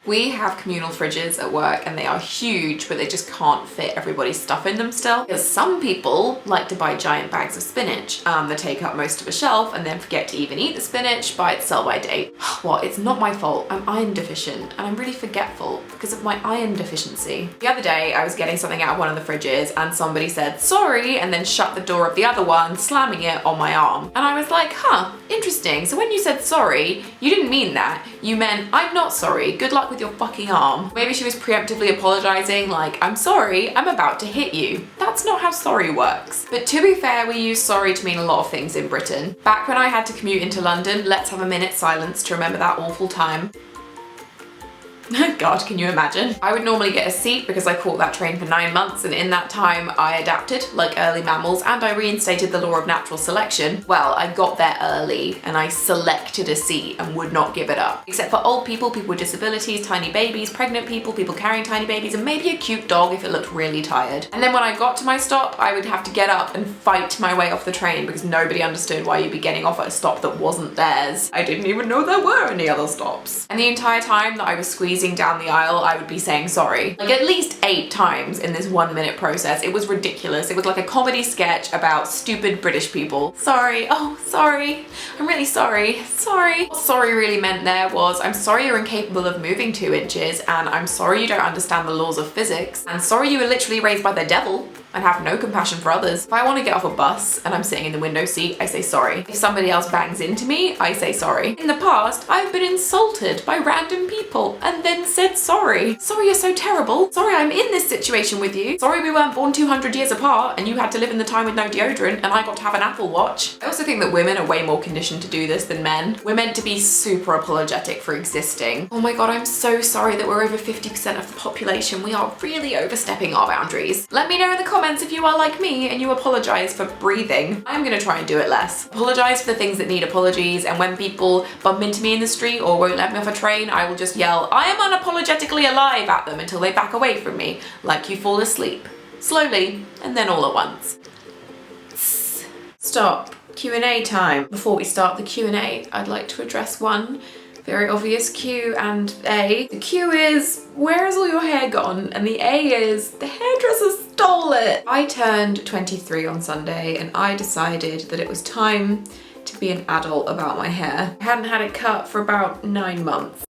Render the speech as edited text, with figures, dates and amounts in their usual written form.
We have communal fridges at work and they are huge, but they just can't fit everybody's stuff in them still. Because some people like to buy giant bags of spinach that take up most of a shelf and then forget to even eat the spinach by its sell-by date. Well, it's not my fault. I'm iron deficient and I'm really forgetful because of my iron deficiency. The other day I was getting something out of one of the fridges and somebody said sorry and then shut the door of the other one, slamming it on my arm. And I was like, huh, interesting. So when you said sorry, you didn't mean that. You meant, I'm not sorry. Good luck with your fucking arm. Maybe she was preemptively apologizing like, I'm sorry, I'm about to hit you. That's not how sorry works. But to be fair, we use sorry to mean a lot of things in Britain. Back when I had to commute into London, let's have a minute's silence to remember that awful time. God, can you imagine? I would normally get a seat because I caught that train for 9 months, and in that time I adapted like early mammals and I reinstated the law of natural selection. Well, I got there early and I selected a seat and would not give it up. Except for old people, people with disabilities, tiny babies, pregnant people carrying tiny babies, and maybe a cute dog if it looked really tired. And then when I got to my stop, I would have to get up and fight my way off the train because nobody understood why you'd be getting off at a stop that wasn't theirs. I didn't even know there were any other stops. And the entire time that I was squeezing down the aisle, I would be saying sorry. Like at least 8 times in this 1 minute process. It was ridiculous. It was like a comedy sketch about stupid British people. Sorry, oh, sorry. I'm really sorry, sorry. What sorry really meant there was, I'm sorry you're incapable of moving 2 inches, and I'm sorry you don't understand the laws of physics, and sorry you were literally raised by the devil and have no compassion for others. If I want to get off a bus and I'm sitting in the window seat, I say sorry. If somebody else bangs into me, I say sorry. In the past, I've been insulted by random people and then said sorry. Sorry you're so terrible. Sorry I'm in this situation with you. Sorry we weren't born 200 years apart and you had to live in the time with no deodorant and I got to have an Apple Watch. I also think that women are way more conditioned to do this than men. We're meant to be super apologetic for existing. Oh my God, I'm so sorry that we're over 50% of the population. We are really overstepping our boundaries. Let me know in the comments if you are like me and you apologize for breathing. I'm gonna try and do it less. Apologize for the things that need apologies, and when people bump into me in the street or won't let me off a train, I will just yell, I am unapologetically alive at them until they back away from me, like you fall asleep. Slowly, and then all at once. Stop. Q&A time. Before we start the Q&A, I'd like to address one very obvious Q and A. The Q is, where has all your hair gone? And the A is, the hairdresser stole it. I turned 23 on Sunday and I decided that it was time to be an adult about my hair. I hadn't had it cut for about 9 months.